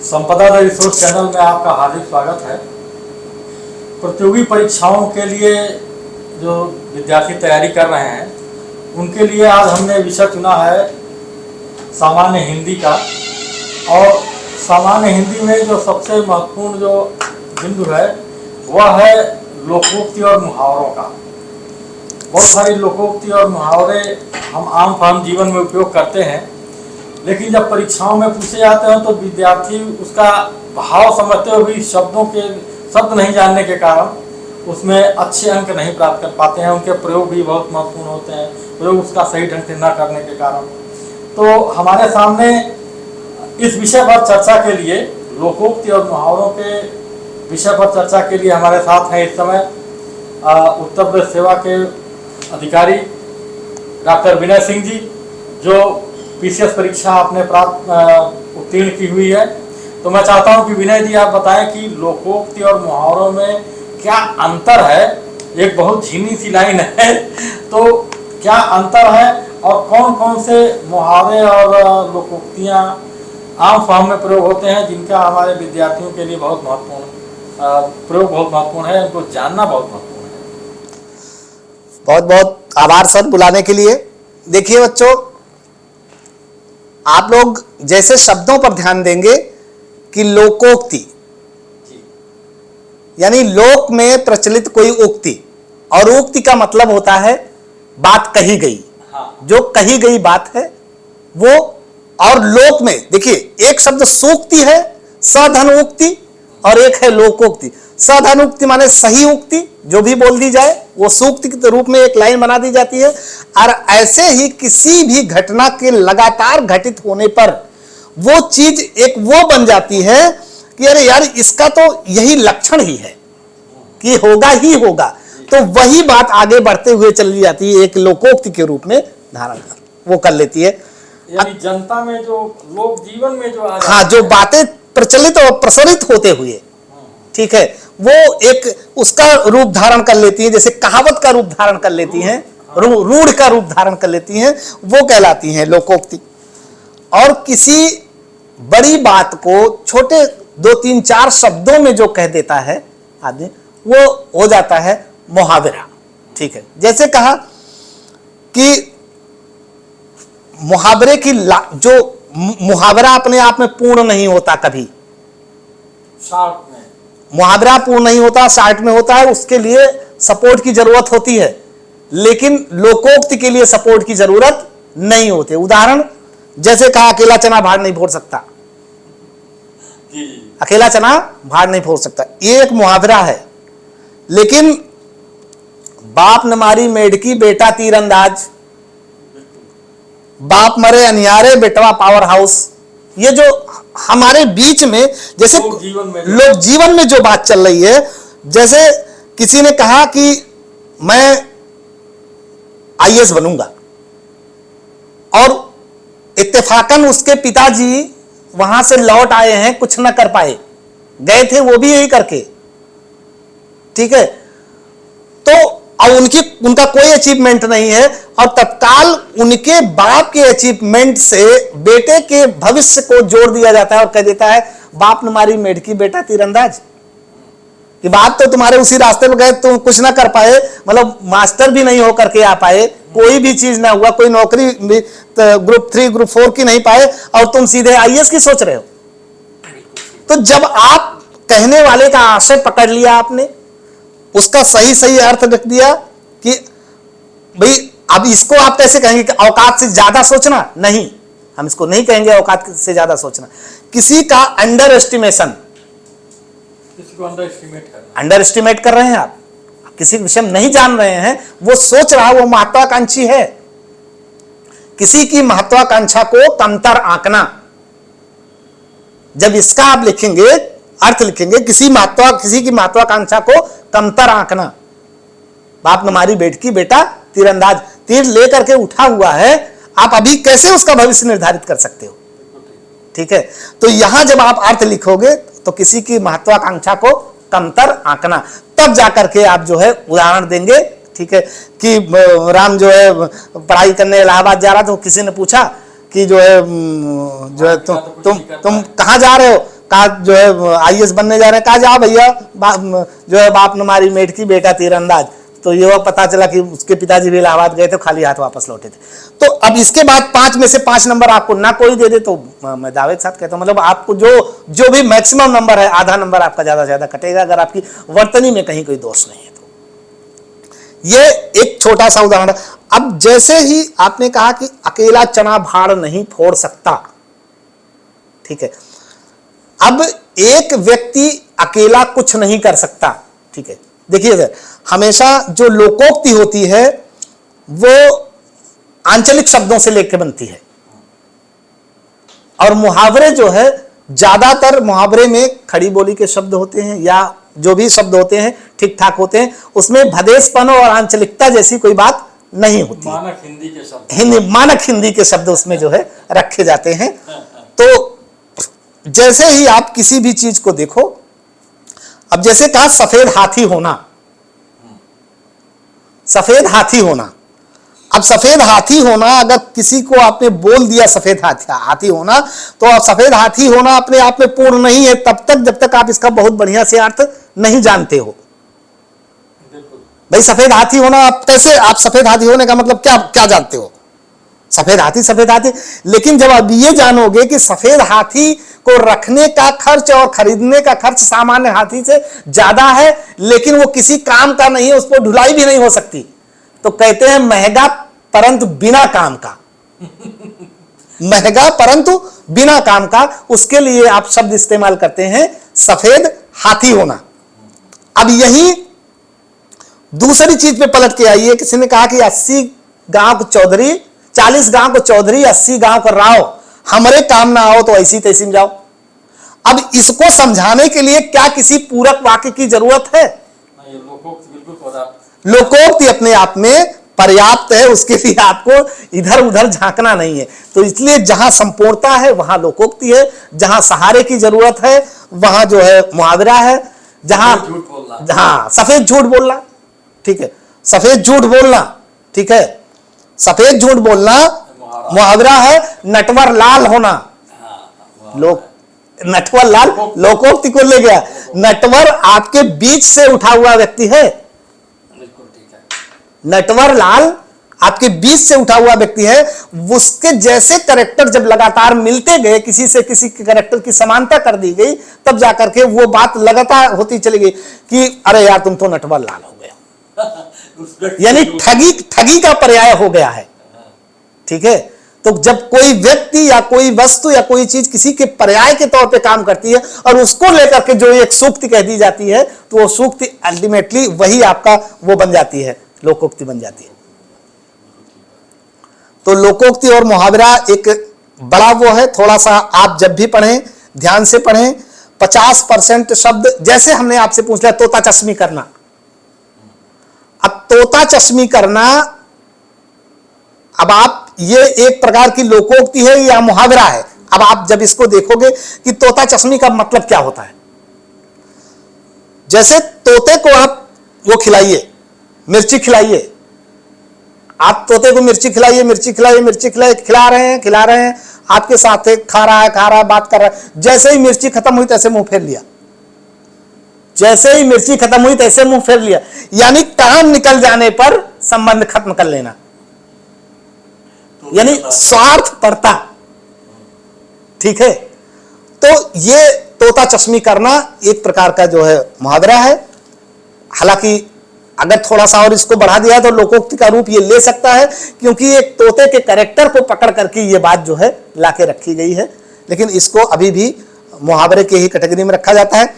संपदा the resource channel में आपका हार्दिक स्वागत है। प्रतियोगी परीक्षाओं के लिए जो विद्यार्थी तैयारी कर रहे हैं उनके लिए आज हमने विषय चुना है सामान्य हिंदी का। और सामान्य हिंदी में जो सबसे महत्वपूर्ण जो बिंदु है वह है लोकोक्ति और मुहावरों का। बहुत सारी लोकोक्ति और मुहावरे हम आम फाम जीवन में उपयोग करते हैं, लेकिन जब परीक्षाओं में पूछे जाते हैं तो विद्यार्थी उसका भाव समझते हुए भी शब्द नहीं जानने के कारण उसमें अच्छे अंक नहीं प्राप्त कर पाते हैं। उनके प्रयोग भी बहुत महत्वपूर्ण होते हैं, प्रयोग उसका सही ढंग से न करने के कारण। तो हमारे सामने इस विषय पर चर्चा के लिए, लोकोक्ति और मुहावरों के विषय पर चर्चा के लिए हमारे साथ हैं इस समय उत्तर प्रदेश सेवा के अधिकारी डॉक्टर विनय सिंह जी, जो पीसीएस परीक्षा आपने उत्तीर्ण की हुई है। तो मैं चाहता हूं कि विनय जी आप बताएं कि लोकोक्ति और मुहावरों में क्या अंतर है। एक बहुत झीनी सी लाइन है, तो क्या अंतर है और कौन कौन से मुहावरे और लोकोक्तियां आम फार्म में प्रयोग होते हैं जिनका हमारे विद्यार्थियों के लिए बहुत महत्वपूर्ण प्रयोग बहुत महत्वपूर्ण है, उनको जानना बहुत महत्वपूर्ण है। बहुत बहुत आभार सर बुलाने के लिए। देखिए बच्चों, आप लोग जैसे शब्दों पर ध्यान देंगे कि लोकोक्ति यानी लोक में प्रचलित कोई उक्ति, और उक्ति का मतलब होता है बात कही गई। हाँ। जो कही गई बात है वो, और लोक में देखिए एक शब्द सूक्ति है, सधन उक्ति, और एक है लोकोक्ति। सधन उक्ति माने सही उक्ति, जो भी बोल दी जाए वो सूक्ति के रूप में एक लाइन बना दी जाती है। और ऐसे ही किसी भी घटना के लगातार घटित होने पर वो चीज एक वो बन जाती है कि अरे यार इसका तो यही लक्षण ही है कि होगा ही होगा, तो वही बात आगे बढ़ते हुए चली जाती है, एक लोकोक्ति के रूप में धारण वो कर लेती है। यानी जनता में जो लोक जीवन में जो हाँ, जो बातें प्रचलित और प्रसारित होते हुए, ठीक है, वो एक उसका रूप धारण कर लेती है। जैसे कहावत का रूप धारण कर लेती हैं, रूढ़ का रूप धारण कर लेती हैं, वो कहलाती हैं लोकोक्ति। और किसी बड़ी बात को छोटे 2-3-4 शब्दों में जो कह देता है आदमी, वो हो जाता है मुहावरा। ठीक है, जैसे कहा कि मुहावरे की जो मुहावरा अपने आप में पूर्ण नहीं होता, कभी शॉर्ट में मुहावरा पूर्ण नहीं होता, शार्ट में होता है, उसके लिए सपोर्ट की जरूरत होती है, लेकिन लोकोक्ति के लिए सपोर्ट की जरूरत नहीं होती। उदाहरण जैसे कहा, अकेला चना भार नहीं फोड़ सकता। अकेला चना भार नहीं फोड़ सकता, ये एक मुहावरा है। लेकिन बाप न मारी मेढकी बेटा तीरंदाज, बाप मरे अनियारे बेटवा पावर हाउस, ये जो हमारे बीच में जैसे लोग जीवन में जो बात चल रही है, जैसे किसी ने कहा कि मैं आईएएस बनूंगा, और इत्तेफाकन उसके पिताजी वहां से लौट आए हैं, कुछ ना कर पाए, गए थे वो भी यही करके। ठीक है, तो और उनका कोई अचीवमेंट नहीं है, और तत्काल उनके बाप के अचीवमेंट से बेटे के भविष्य को जोड़ दिया जाता है और कह देता है बाप ने मारी मेढकी बेटा तीरंदाज। कि बात तो तुम्हारे उसी रास्ते में गए, तुम कुछ ना कर पाए, मतलब मास्टर भी नहीं हो करके आ पाए, कोई भी चीज ना हुआ, कोई नौकरी भी ग्रुप 3 ग्रुप 4 की नहीं पाए, और तुम सीधे आईएएस की सोच रहे हो। तो जब आप कहने वाले का आशय पकड़ लिया आपने, उसका सही अर्थ रख दिया कि भाई अब इसको आप कैसे कहेंगे कि औकात से ज्यादा सोचना, नहीं, हम इसको नहीं कहेंगे औकात से ज्यादा सोचना। किसी का अंडर एस्टिमेशन, किसी को अंडर एस्टिमेट कर रहे हैं आप किसी विषय में नहीं जान रहे हैं, वो सोच रहा है, वो महत्वाकांक्षी है। किसी की महत्वाकांक्षा को कमतर आंकना, जब इसका आप लिखेंगे, अर्थ लिखेंगे, किसी की महत्वाकांक्षा को कमतर आंकना। बाप न मारी बेटकी बेटा तीरंदाज, तीर लेकर के उठा हुआ है, आप अभी कैसे उसका भविष्य निर्धारित कर सकते हो। ठीक है, तो यहां जब आप अर्थ लिखोगे तो किसी की महत्वाकांक्षा को कमतर आंकना, तब जाकर के आप जो है उदाहरण देंगे। ठीक है, कि राम जो है पढ़ाई करने इलाहाबाद जा रहा था, तो किसी ने पूछा कि जो है तुम कहाँ जा रहे हो, कहा जो है आईएएस बनने जा रहे हैं, कहा जा भैया जो है बाप ने मारी मेट की बेटा तीरंदाज। तो ये पता चला कि उसके पिताजी भी इलाहाबाद गए थे, खाली हाथ वापस लौटे थे। तो अब इसके बाद 5 में से 5 नंबर आपको ना कोई दे दे तो मैं दावे के साथ कहता हूं, मतलब आपको जो भी मैक्सिमम नंबर है, आधा नंबर आपका ज्यादा से ज्यादा कटेगा, अगर आपकी वर्तनी में कहीं कोई दोष नहीं है तो। ये एक छोटा सा उदाहरण। अब जैसे ही आपने कहा कि अकेला चना भाड़ नहीं फोड़ सकता, ठीक है, अब एक व्यक्ति अकेला कुछ नहीं कर सकता, ठीक है। देखिए सर, हमेशा जो लोकोक्ति होती है वो आंचलिक शब्दों से लेकर बनती है, और मुहावरे जो है ज्यादातर मुहावरे में खड़ी बोली के शब्द होते हैं, या जो भी शब्द होते हैं ठीक ठाक होते हैं, उसमें भदेशपन और आंचलिकता जैसी कोई बात नहीं होती। मानक हिंदी के शब्द, मानक हिंदी के शब्द उसमें जो है रखे जाते हैं। तो जैसे ही आप किसी भी चीज को देखो, अब जैसे कहा सफेद हाथी होना, सफेद हाथी होना, अब सफेद हाथी होना अगर किसी को आपने बोल दिया सफेद हाथी होना, तो अब सफेद हाथी होना अपने आप में पूर्ण नहीं है तब तक जब तक आप इसका बहुत बढ़िया से अर्थ नहीं जानते हो। भाई सफेद हाथी होना, आप कैसे, आप सफेद हाथी होने का मतलब क्या क्या जानते हो? सफेद हाथी, लेकिन जब आप ये जानोगे कि सफेद हाथी को रखने का खर्च और खरीदने का खर्च सामान्य हाथी से ज्यादा है, लेकिन वो किसी काम का नहीं है, उस पर ढुलाई भी नहीं हो सकती, तो कहते हैं महंगा परंतु बिना काम का। महंगा परंतु बिना काम का, उसके लिए आप शब्द इस्तेमाल करते हैं सफेद हाथी होना। अब यही दूसरी चीज पे पलट के आइए, किसी ने कहा कि 80 गांव को चौधरी, 40 गांव को चौधरी, 80 गांव को राव, हमारे काम ना आओ तो ऐसी तैसी में जाओ। अब इसको समझाने के लिए क्या किसी पूरक वाक्य की जरूरत है? लोकोक्ति अपने आप में पर्याप्त है, उसके लिए आपको इधर उधर झांकना नहीं है। तो इसलिए जहां संपूर्णता है वहां लोकोक्ति है, जहां सहारे की जरूरत है वहां जो है मुहावरा है, जहां सफेद झूठ बोलना, ठीक है, सफेद झूठ बोलना, ठीक है, सफेद झूठ बोलना मुहावरा है। नटवर लाल होना, नटवर लाल लोकोक्ति को ले गया। नटवर आपके बीच से उठा हुआ व्यक्ति है, नटवर लाल आपके बीच से उठा हुआ व्यक्ति है। उसके जैसे कैरेक्टर जब लगातार मिलते गए, किसी से किसी के कैरेक्टर की समानता कर दी गई, तब जाकर के वो बात लगातार होती चली गई कि अरे यार तुम तो नटवर लाल हो गए, यानी ठगी का पर्याय हो गया है, ठीक है। तो जब कोई व्यक्ति या कोई वस्तु या कोई चीज किसी के पर्याय के तौर पे काम करती है और उसको लेकर के जो एक सूक्ति कह दी जाती है, तो वो सूक्ति अल्टीमेटली वही आपका वो बन जाती है, लोकोक्ति बन जाती है। तो लोकोक्ति और मुहावरा एक बड़ा वो है, थोड़ा सा आप जब भी पढ़ें ध्यान से पढ़ें। 50% शब्द, जैसे हमने आपसे पूछ लिया तोता चश्मी करना, अब तोता चश्मी करना, अब आप ये एक प्रकार की लोकोक्ति है या मुहावरा है। अब आप जब इसको देखोगे कि तोता चश्मी का मतलब क्या होता है, जैसे तोते को आप वो खिलाइए, मिर्ची खिलाइए, आप तोते को मिर्ची खिलाइए, मिर्ची खिलाइए, मिर्ची खिलाइए, खिला रहे हैं, आपके साथ खा रहा है, बात कर रहा है। जैसे ही मिर्ची खत्म हुई तैसे मुंह फेर लिया, जैसे ही मिर्ची खत्म हुई तैसे मुंह फेर लिया, यानी काम निकल जाने पर संबंध खत्म कर लेना, यानी स्वार्थ पड़ता, ठीक है। तो ये तोता चश्मी करना एक प्रकार का जो है मुहावरा है। हालांकि अगर थोड़ा सा और इसको बढ़ा दिया तो लोकोक्ति का रूप ये ले सकता है, क्योंकि एक तोते के कैरेक्टर को पकड़ करके ये बात जो है लाके रखी गई है, लेकिन इसको अभी भी मुहावरे के ही कैटेगरी में रखा जाता है।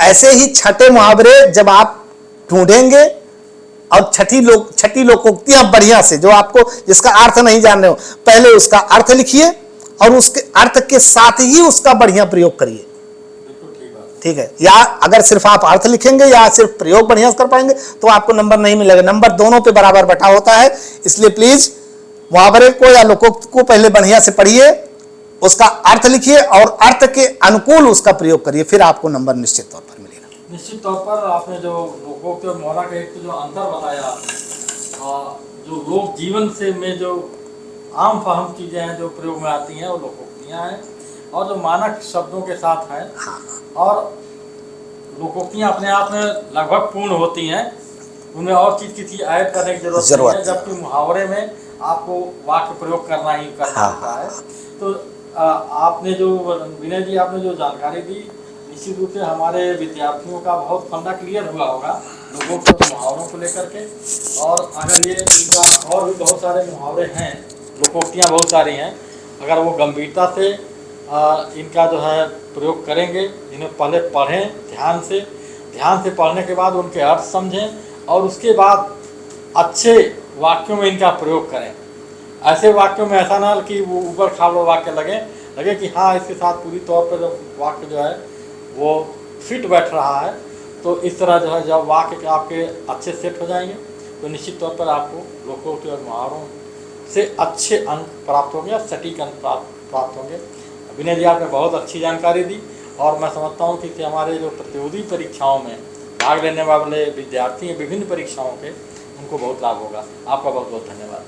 ऐसे ही छठे मुहावरे जब आप ढूंढेंगे और छठी लोकोक्तियां बढ़िया से, जो आपको जिसका अर्थ नहीं जान रहे हो, पहले उसका अर्थ लिखिए और उसके अर्थ के साथ ही उसका बढ़िया प्रयोग करिए, ठीक है। या अगर सिर्फ आप अर्थ लिखेंगे या सिर्फ प्रयोग बढ़िया कर पाएंगे तो आपको नंबर नहीं मिलेगा। नंबर दोनों पे बराबर बटा होता है, इसलिए प्लीज मुहावरे को या लोकोक्ति को पहले बढ़िया से पढ़िए, उसका अर्थ लिखिए और अर्थ के अनुकूल उसका प्रयोग करिए, फिर आपको नंबर निश्चित तौर पर मिलेगा। निश्चित तौर पर आपने जो लोकोक्ति और मुहावरा का एक जो अंतर बताया, जो लोक जीवन से में जो आम फाहम चीजें हैं जो प्रयोग में आती हैं वो लोकोक्तियां हैं, और जो मानक शब्दों के साथ हैं, हाँ, और लोकोक्तियाँ अपने आप में लगभग पूर्ण होती हैं, उनमें और चीज़ की ऐड करने की जरूरत नहीं है, जबकि मुहावरे में आपको वाक्य प्रयोग करना ही करना होता है। तो आपने जो विनय जी आपने जो जानकारी दी, निश्चित रूप से हमारे विद्यार्थियों का बहुत फंडा क्लियर हुआ होगा लोगों के मुहावरों को लेकर के। और अगर ये इनका और भी बहुत सारे मुहावरे हैं, लोकोक्तियाँ बहुत सारी हैं, अगर वो गंभीरता से इनका जो है प्रयोग करेंगे, इन्हें पहले पढ़ें ध्यान से पढ़ने के बाद उनके अर्थ समझें और उसके बाद अच्छे वाक्यों में इनका प्रयोग करें। ऐसे वाक्यों में ऐसा ना कि वो ऊपर खाबड़ वाक्य लगे कि हाँ इसके साथ पूरी तौर पर जो वाक्य जो है वो फिट बैठ रहा है। तो इस तरह जो है जब वाक्य आपके अच्छे सेट हो जाएंगे तो निश्चित तौर पर आपको लोकोक्ति और मुहावरों से अच्छे अंक प्राप्त होंगे या सटीक अंक प्राप्त होंगे। विनय जी आपने बहुत अच्छी जानकारी दी और मैं समझता हूँ कि हमारे जो प्रतियोगी परीक्षाओं में भाग लेने वाले विद्यार्थी हैं विभिन्न परीक्षाओं के, उनको बहुत लाभ होगा। आपका बहुत बहुत धन्यवाद।